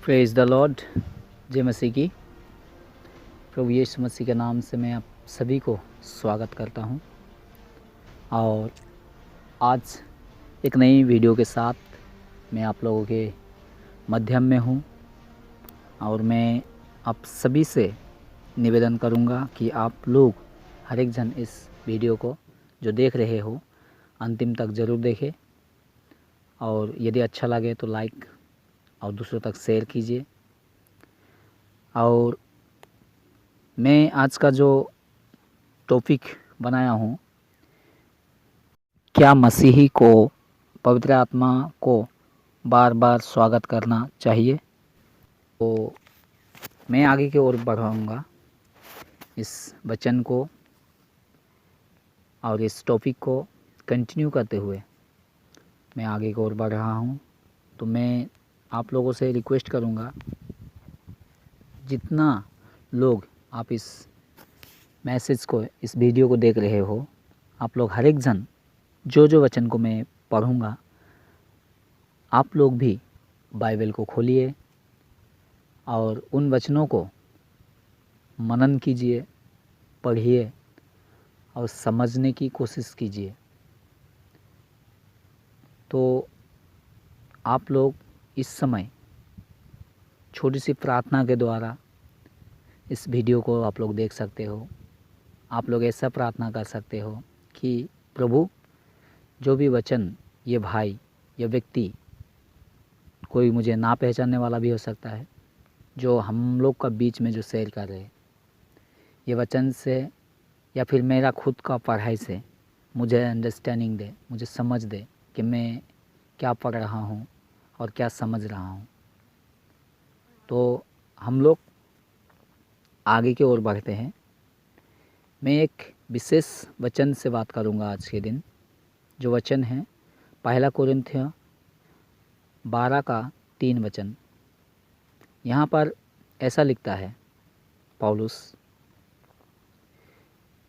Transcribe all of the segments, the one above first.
Praise the Lord. जय मसीह की। प्रभु यीशु मसीह के नाम से मैं आप सभी को स्वागत करता हूं और आज एक नई वीडियो के साथ मैं आप लोगों के मध्यम में हूं और मैं आप सभी से निवेदन करूंगा कि आप लोग हर एक जन इस वीडियो को जो देख रहे हो अंतिम तक ज़रूर देखें और यदि अच्छा लगे तो लाइक और दूसरों तक शेयर कीजिए। और मैं आज का जो टॉपिक बनाया हूँ, क्या मसीही को पवित्र आत्मा को बार बार स्वागत करना चाहिए। तो मैं आगे की ओर बढ़ाऊँगा इस वचन को और इस टॉपिक को कंटिन्यू करते हुए मैं आगे की ओर बढ़ रहा हूँ। तो मैं आप लोगों से रिक्वेस्ट करूँगा, जितना लोग आप इस मैसेज को, इस वीडियो को देख रहे हो, आप लोग हर एक जन जो वचन को मैं पढ़ूँगा आप लोग भी बाइबल को खोलिए और उन वचनों को मनन कीजिए, पढ़िए और समझने की कोशिश कीजिए। तो आप लोग इस समय छोटी सी प्रार्थना के द्वारा इस वीडियो को आप लोग देख सकते हो। आप लोग ऐसा प्रार्थना कर सकते हो कि प्रभु, जो भी वचन ये भाई, ये व्यक्ति, कोई मुझे ना पहचानने वाला भी हो सकता है, जो हम लोग का बीच में जो शेयर कर रहे हैं, ये वचन से या फिर मेरा खुद का पढ़ाई से मुझे अंडरस्टैंडिंग दे, मुझे समझ दे कि मैं क्या पढ़ रहा हूँ और क्या समझ रहा हूँ। तो हम लोग आगे की ओर बढ़ते हैं। मैं एक विशेष वचन से बात करूँगा आज के दिन। जो वचन है 1 कोरिन्थियों 12 का 3 वचन। यहाँ पर ऐसा लिखता है पौलुस,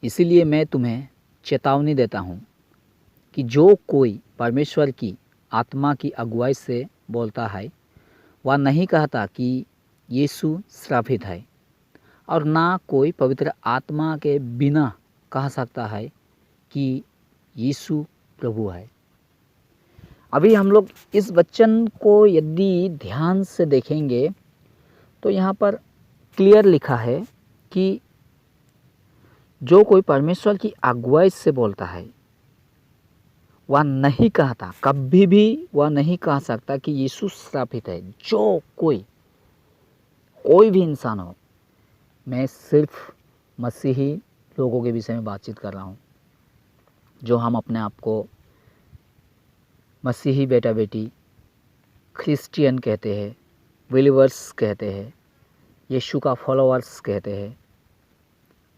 इसीलिए मैं तुम्हें चेतावनी देता हूँ कि जो कोई परमेश्वर की आत्मा की अगुवाई से बोलता है वह नहीं कहता कि यीशु श्रापित है, और ना कोई पवित्र आत्मा के बिना कह सकता है कि यीशु प्रभु है। अभी हम लोग इस वचन को यदि ध्यान से देखेंगे तो यहाँ पर क्लियर लिखा है कि जो कोई परमेश्वर की अगुवाई से बोलता है वह नहीं कहता, कभी भी वह नहीं कह सकता कि यीशु श्रापित है। जो कोई भी इंसान हो, मैं सिर्फ मसीही लोगों के विषय में बातचीत कर रहा हूँ, जो हम अपने आप को मसीही बेटा बेटी, क्रिश्चियन कहते हैं, बिलीवर्स कहते हैं, यीशु का फॉलोअर्स कहते हैं।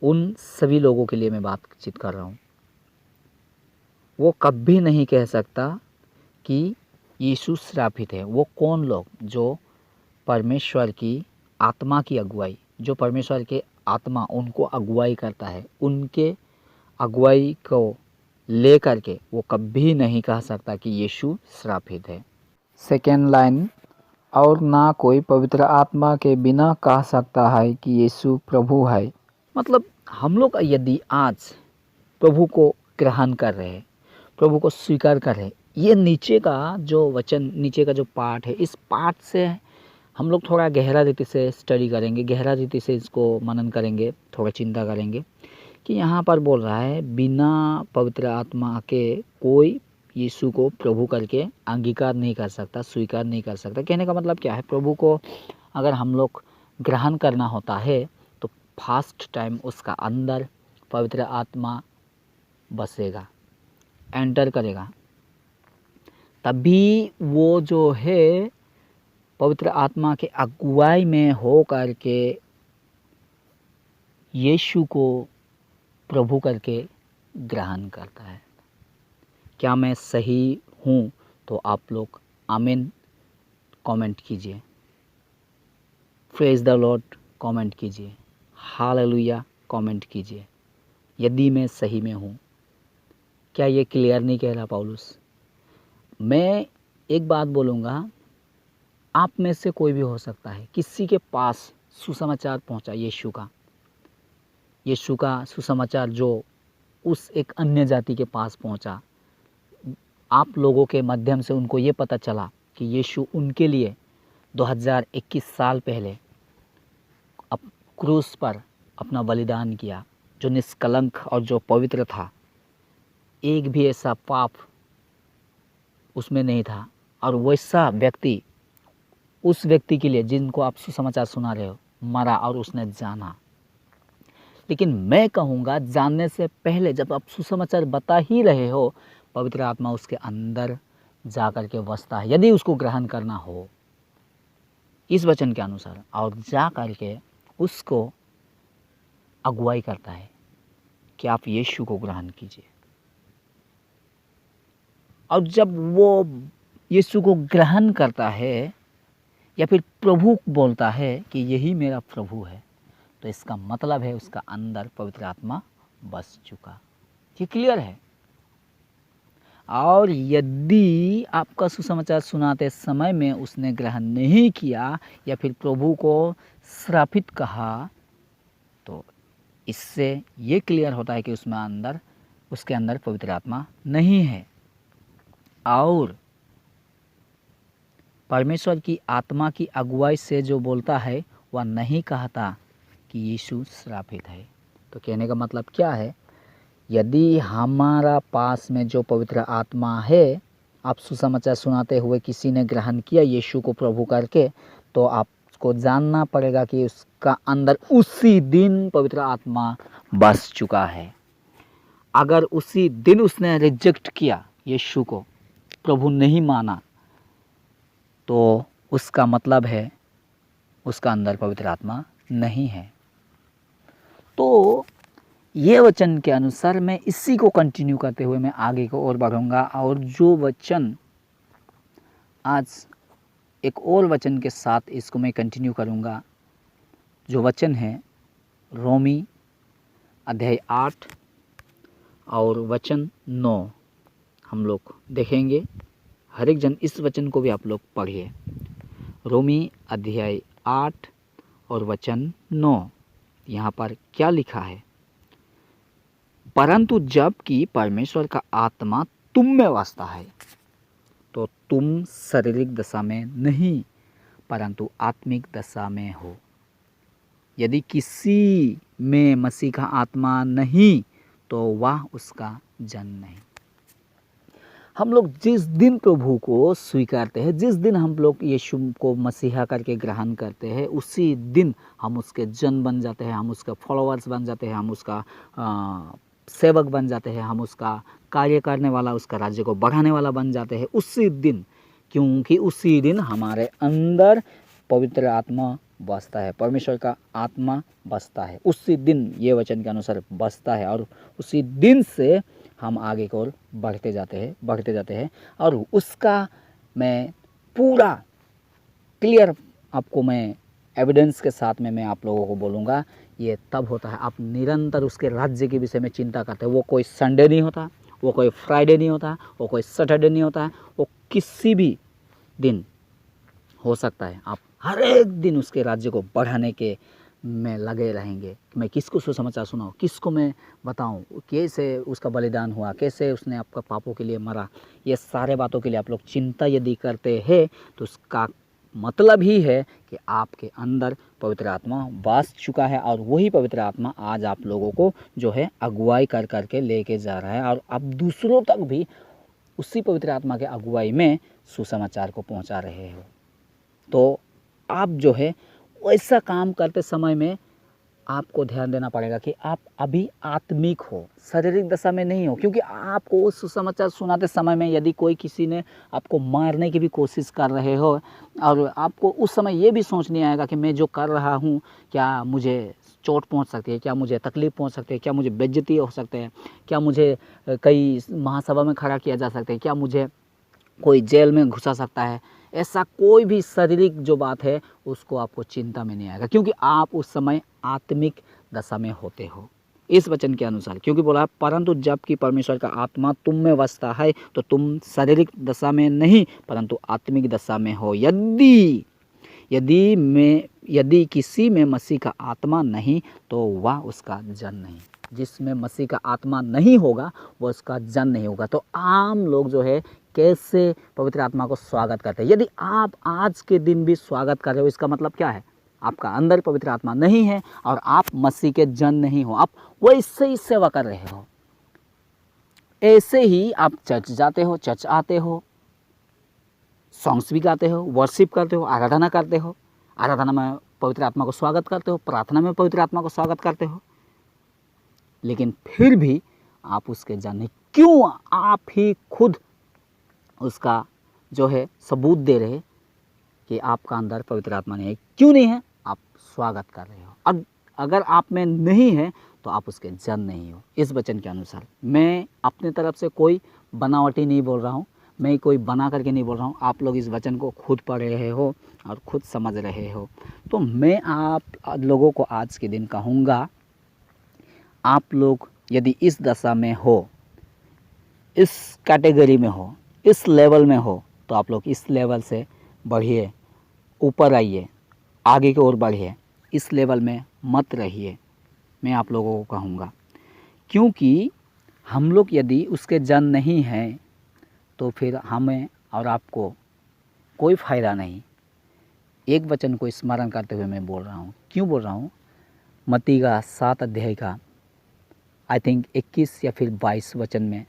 उन सभी लोगों के लिए मैं बातचीत कर रहा हूँ। वो कभी नहीं कह सकता कि यीशु श्रापित है। वो कौन लोग जो परमेश्वर की आत्मा की अगुवाई, जो परमेश्वर के आत्मा उनको अगुवाई करता है, उनके अगुवाई को लेकर के वो कभी नहीं कह सकता कि यीशु श्रापित है। सेकेंड लाइन, और ना कोई पवित्र आत्मा के बिना कह सकता है कि यीशु प्रभु है। मतलब हम लोग यदि आज प्रभु को ग्रहण कर रहे हैं, प्रभु को स्वीकार कर रहे हैं, ये नीचे का जो वचन, नीचे का जो पाठ है, इस पाठ से हम लोग थोड़ा गहरा रीति से स्टडी करेंगे, गहरा रीति से इसको मनन करेंगे, थोड़ा चिंता करेंगे कि यहाँ पर बोल रहा है बिना पवित्र आत्मा के कोई यीशु को प्रभु करके अंगीकार नहीं कर सकता, स्वीकार नहीं कर सकता। कहने का मतलब क्या है, प्रभु को अगर हम लोग ग्रहण करना होता है तो फर्स्ट टाइम उसका अंदर पवित्र आत्मा बसेगा, एंटर करेगा, तभी वो जो है पवित्र आत्मा के अगुवाई में हो करके यीशु को प्रभु करके ग्रहण करता है। क्या मैं सही हूँ? तो आप लोग आमीन कमेंट कीजिए, प्रेज द लॉर्ड कमेंट कीजिए, हालेलुया कमेंट कीजिए यदि मैं सही में हूँ। क्या ये क्लियर नहीं कह रहा पौलुस? मैं एक बात बोलूँगा, आप में से कोई भी हो सकता है, किसी के पास सुसमाचार पहुंचा यीशु का सुसमाचार जो उस एक अन्य जाति के पास पहुंचा, आप लोगों के माध्यम से उनको ये पता चला कि यीशु उनके लिए 2021 साल पहले अब क्रूस पर अपना बलिदान किया, जो निष्कलंक और जो पवित्र था, एक भी ऐसा पाप उसमें नहीं था। और वैसा व्यक्ति, उस व्यक्ति के लिए जिनको आप सुसमाचार सुना रहे हो, मरा और उसने जाना। लेकिन मैं कहूँगा, जानने से पहले जब आप सुसमाचार बता ही रहे हो, पवित्र आत्मा उसके अंदर जा कर के बसता है, यदि उसको ग्रहण करना हो इस वचन के अनुसार, और जा कर के उसको अगुवाई करता है कि आप यीशु को ग्रहण कीजिए। और जब वो यीशु को ग्रहण करता है या फिर प्रभु बोलता है कि यही मेरा प्रभु है, तो इसका मतलब है उसका अंदर पवित्र आत्मा बस चुका। ये क्लियर है। और यदि आपका सुसमाचार सुनाते समय में उसने ग्रहण नहीं किया या फिर प्रभु को श्रापित कहा, तो इससे ये क्लियर होता है कि उसके अंदर पवित्र आत्मा नहीं है। और परमेश्वर की आत्मा की अगुवाई से जो बोलता है वह नहीं कहता कि यीशु श्रापित है। तो कहने का मतलब क्या है? यदि हमारा पास में जो पवित्र आत्मा है, आप सुसमाचार सुनाते हुए किसी ने ग्रहण किया यीशु को प्रभु करके, तो आपको जानना पड़ेगा कि उसका अंदर उसी दिन पवित्र आत्मा बस चुका है। अगर उसी दिन उसने रिजेक्ट किया, यीशु को प्रभु नहीं माना, तो उसका मतलब है उसका अंदर पवित्र आत्मा नहीं है। तो ये वचन के अनुसार मैं इसी को कंटिन्यू करते हुए मैं आगे को और बढ़ूंगा। और जो वचन आज एक और वचन के साथ इसको मैं कंटिन्यू करूंगा, जो वचन है रोमी अध्याय 8 और वचन 9 हम लोग देखेंगे। हर एक जन इस वचन को भी आप लोग पढ़िए। रोमी अध्याय 8 और वचन 9, यहाँ पर क्या लिखा है? परंतु जबकि परमेश्वर का आत्मा तुम में वासता है, तो तुम शारीरिक दशा में नहीं परंतु आत्मिक दशा में हो। यदि किसी में मसीह का आत्मा नहीं, तो वह उसका जन नहीं। हम लोग जिस दिन प्रभु को स्वीकारते हैं, जिस दिन हम लोग यीशु को मसीहा करके ग्रहण करते हैं, उसी दिन हम उसके जन बन जाते हैं, हम उसका फॉलोअर्स बन जाते हैं, हम उसका सेवक बन जाते हैं, हम उसका कार्य करने वाला, उसका राज्य को बढ़ाने वाला बन जाते हैं उसी दिन। क्योंकि उसी दिन हमारे अंदर पवित्र आत्मा बसता है, परमेश्वर का आत्मा बसता है, उसी दिन ये वचन के अनुसार बसता है। और उसी दिन से हम आगे की ओर बढ़ते जाते हैं। और उसका मैं पूरा क्लियर आपको मैं एविडेंस के साथ में मैं आप लोगों को बोलूँगा। ये तब होता है आप निरंतर उसके राज्य के विषय में चिंता करते हैं। वो कोई संडे नहीं होता, वो कोई फ्राइडे नहीं होता, वो कोई सैटरडे नहीं होता है, वो किसी भी दिन हो सकता है। आप हर एक दिन उसके राज्य को बढ़ाने के में लगे रहेंगे। मैं किसको सुसमाचार सुनाऊँ, किसको मैं बताऊँ, कैसे उसका बलिदान हुआ, कैसे उसने आपका पापों के लिए मरा। ये सारे बातों के लिए आप लोग चिंता यदि करते हैं, तो उसका मतलब ही है कि आपके अंदर पवित्र आत्मा वास चुका है। और वही पवित्र आत्मा आज आप लोगों को जो है अगुवाई कर करके लेके जा रहा है। और आप दूसरों तक भी उसी पवित्र आत्मा के अगुवाई में सुसमाचार को पहुंचा रहे हो। तो आप जो है वैसा काम करते समय में आपको ध्यान देना पड़ेगा कि आप अभी आत्मिक हो, शारीरिक दशा में नहीं हो। क्योंकि आपको सुसमाचार सुनाते समय में यदि कोई किसी ने आपको मारने की भी कोशिश कर रहे हो, और आपको उस समय ये भी सोच नहीं आएगा कि मैं जो कर रहा हूँ क्या मुझे चोट पहुँच सकती है, क्या मुझे तकलीफ़ पहुँच सकती है, क्या मुझे बेइज्जती हो सकते हैं, क्या मुझे कई महासभा में खड़ा किया जा सकता है, क्या मुझे कोई जेल में घुसा सकता है। ऐसा कोई भी शारीरिक जो बात है उसको आपको चिंता में नहीं आएगा, क्योंकि आप उस समय आत्मिक दशा में होते हो। इस वचन के अनुसार, क्योंकि बोला परंतु जबकि परमेश्वर का आत्मा तुम में वसता है तो तुम शारीरिक दशा में नहीं परंतु आत्मिक दशा में हो। यदि किसी में मसीह का आत्मा नहीं तो वह उसका जन नहीं। जिसमें मसीह का आत्मा नहीं होगा वह उसका जन नहीं होगा। तो आम लोग जो है कैसे पवित्र आत्मा को स्वागत करते हैं। यदि आप आज के दिन भी स्वागत कर रहे हो, इसका मतलब क्या है? आपका अंदर पवित्र आत्मा नहीं है और आप मसीह के जन नहीं हो। आप वैसे ही सेवा कर रहे हो। ऐसे ही आप चर्च जाते हो, चर्च आते हो, सॉन्ग्स भी गाते हो, वर्शिप करते हो, आराधना करते हो, आराधना में पवित्र आत्मा को स्वागत करते हो, प्रार्थना में पवित्र आत्मा को स्वागत करते हो, लेकिन फिर भी आप उसके जन नहीं। क्यों? आप ही खुद उसका जो है सबूत दे रहे कि आपका अंदर पवित्र आत्मा नहीं है। क्यों नहीं है? आप स्वागत कर रहे हो। अगर आप में नहीं है तो आप उसके जन नहीं हो। इस वचन के अनुसार मैं अपने तरफ से कोई बनावटी नहीं बोल रहा हूँ, मैं कोई बना करके नहीं बोल रहा हूँ। आप लोग इस वचन को खुद पढ़ रहे हो और खुद समझ रहे हो। तो मैं आप लोगों को आज के दिन कहूँगा, आप लोग यदि इस दशा में हो, इस कैटेगरी में हो, इस लेवल में हो, तो आप लोग इस लेवल से बढ़िए, ऊपर आइए, आगे की ओर बढ़िए। इस लेवल में मत रहिए, मैं आप लोगों को कहूँगा। क्योंकि हम लोग यदि उसके जन नहीं हैं तो फिर हमें और आपको कोई फ़ायदा नहीं। एक वचन को स्मरण करते हुए मैं बोल रहा हूँ। क्यों बोल रहा हूँ? मत्ती का 7 अध्याय का आई थिंक 21 या फिर 22 वचन में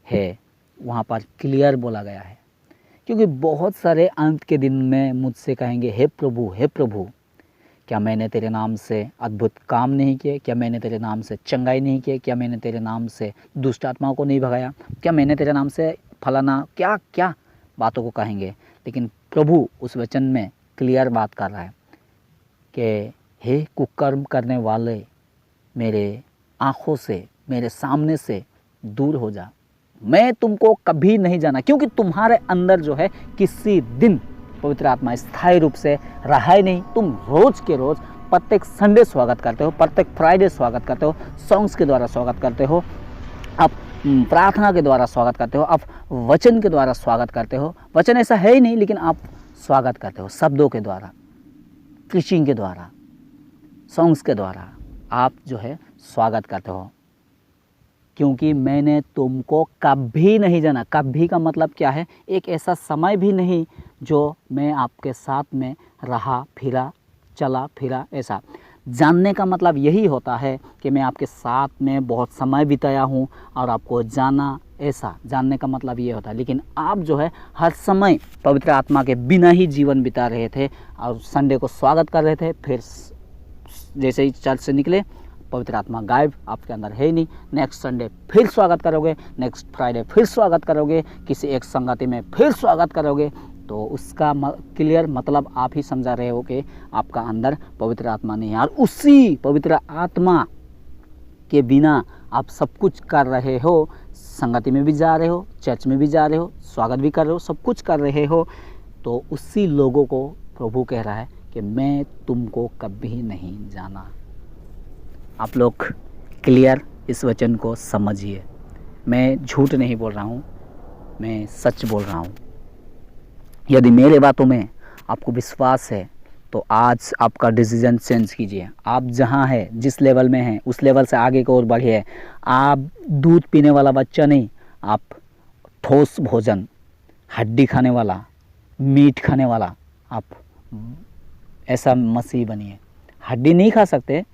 है, वहाँ पर क्लियर बोला गया है। क्योंकि बहुत सारे अंत के दिन में मुझसे कहेंगे, हे प्रभु, क्या मैंने तेरे नाम से अद्भुत काम नहीं किए? क्या मैंने तेरे नाम से चंगाई नहीं किए? क्या मैंने तेरे नाम से दुष्ट आत्माओं को नहीं भगाया? क्या मैंने तेरे नाम से फलाना क्या क्या बातों को कहेंगे। लेकिन प्रभु उस वचन में क्लियर बात कर रहा है कि हे कुकर्म करने वाले, मेरे आँखों से, मेरे सामने से दूर हो जा, मैं तुमको कभी नहीं जाना। क्योंकि तुम्हारे अंदर जो है किसी दिन पवित्र आत्मा स्थायी रूप से रहा ही नहीं। तुम रोज़ के रोज़ प्रत्येक संडे स्वागत करते हो, प्रत्येक फ्राइडे स्वागत करते हो, सॉन्ग्स के द्वारा स्वागत करते हो, आप प्रार्थना के द्वारा स्वागत करते हो, आप वचन के द्वारा स्वागत करते हो। वचन ऐसा है ही नहीं, लेकिन आप स्वागत करते हो शब्दों के द्वारा, प्रीचिंग के द्वारा, सॉन्ग्स के द्वारा आप जो है स्वागत करते हो। क्योंकि मैंने तुमको कभी नहीं जाना। कभी का मतलब क्या है? एक ऐसा समय भी नहीं जो मैं आपके साथ में रहा फिरा, चला फिरा। ऐसा जानने का मतलब यही होता है कि मैं आपके साथ में बहुत समय बिताया हूँ और आपको जाना, ऐसा जानने का मतलब ये होता है। लेकिन आप जो है हर समय पवित्र आत्मा के बिना ही जीवन बिता रहे थे और संडे को स्वागत कर रहे थे, फिर जैसे ही चर्च से निकले पवित्र आत्मा गायब, आपके अंदर है ही नहीं। नेक्स्ट संडे फिर स्वागत करोगे, नेक्स्ट फ्राइडे फिर स्वागत करोगे, किसी एक संगति में फिर स्वागत करोगे। तो उसका क्लियर मतलब आप ही समझा रहे हो कि आपका अंदर पवित्र आत्मा नहीं है। और उसी पवित्र आत्मा के बिना आप सब कुछ कर रहे हो, संगति में भी जा रहे हो, चर्च में भी जा रहे हो, स्वागत भी कर रहे हो, सब कुछ कर रहे हो। तो उसी लोगों को प्रभु कह रहा है कि मैं तुमको कभी नहीं जाना। आप लोग क्लियर इस वचन को समझिए। मैं झूठ नहीं बोल रहा हूँ, मैं सच बोल रहा हूँ। यदि मेरे बातों में आपको विश्वास है तो आज आपका डिसीजन चेंज कीजिए। आप जहाँ है, जिस लेवल में हैं, उस लेवल से आगे की ओर बढ़िए। आप दूध पीने वाला बच्चा नहीं, आप ठोस भोजन, हड्डी खाने वाला, मीट खाने वाला, आप ऐसा मसीह बनिए। हड्डी नहीं खा सकते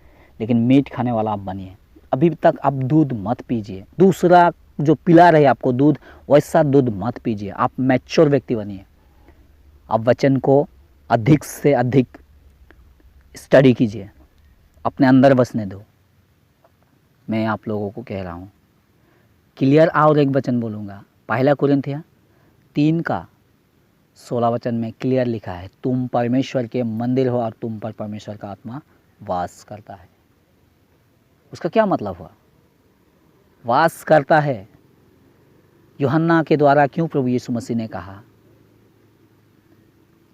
लेकिन मीट खाने वाला आप बनिए। अभी तक आप दूध मत पीजिए, दूसरा जो पिला रहे आपको दूध, वैसा दूध मत पीजिए। आप मैच्योर व्यक्ति बनिए। आप वचन को अधिक से अधिक स्टडी कीजिए, अपने अंदर बसने दो। मैं आप लोगों को कह रहा हूँ क्लियर। और एक वचन बोलूँगा, 1 कुरिन्थियों 3:16 वचन में क्लियर लिखा है, तुम परमेश्वर के मंदिर हो और तुम पर परमेश्वर का आत्मा वास करता है। उसका क्या मतलब हुआ? वास करता है। यूहन्ना के द्वारा क्यों प्रभु यीशु मसीह ने कहा,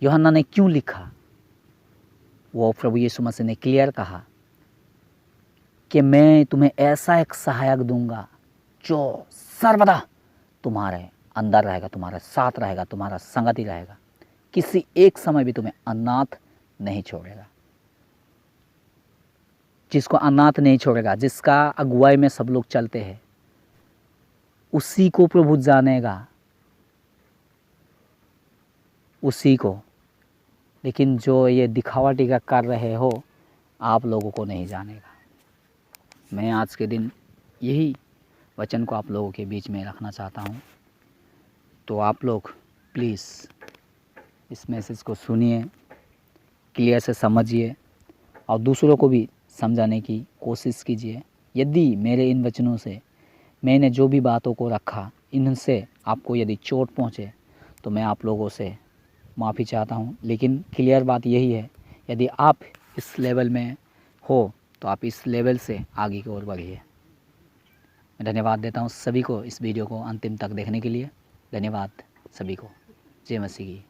यूहन्ना ने क्यों लिखा, वो प्रभु यीशु मसीह ने क्लियर कहा कि मैं तुम्हें ऐसा एक सहायक दूंगा जो सर्वदा तुम्हारे अंदर रहेगा, तुम्हारे साथ रहेगा, तुम्हारा संगति रहेगा, किसी एक समय भी तुम्हें अनाथ नहीं छोड़ेगा। जिसको अनाथ नहीं छोड़ेगा, जिसका अगुवाई में सब लोग चलते हैं, उसी को प्रभु जानेगा, उसी को। लेकिन जो ये दिखावटी का कर रहे हो, आप लोगों को नहीं जानेगा। मैं आज के दिन यही वचन को आप लोगों के बीच में रखना चाहता हूँ। तो आप लोग प्लीज़ इस मैसेज को सुनिए, क्लियर से समझिए और दूसरों को भी समझाने की कोशिश कीजिए। यदि मेरे इन वचनों से, मैंने जो भी बातों को रखा, इनसे आपको यदि चोट पहुँचे तो मैं आप लोगों से माफ़ी चाहता हूँ। लेकिन क्लियर बात यही है, यदि आप इस लेवल में हो तो आप इस लेवल से आगे की ओर बढ़िए। मैं धन्यवाद देता हूँ सभी को इस वीडियो को अंतिम तक देखने के लिए। धन्यवाद सभी को। जय मसीह की।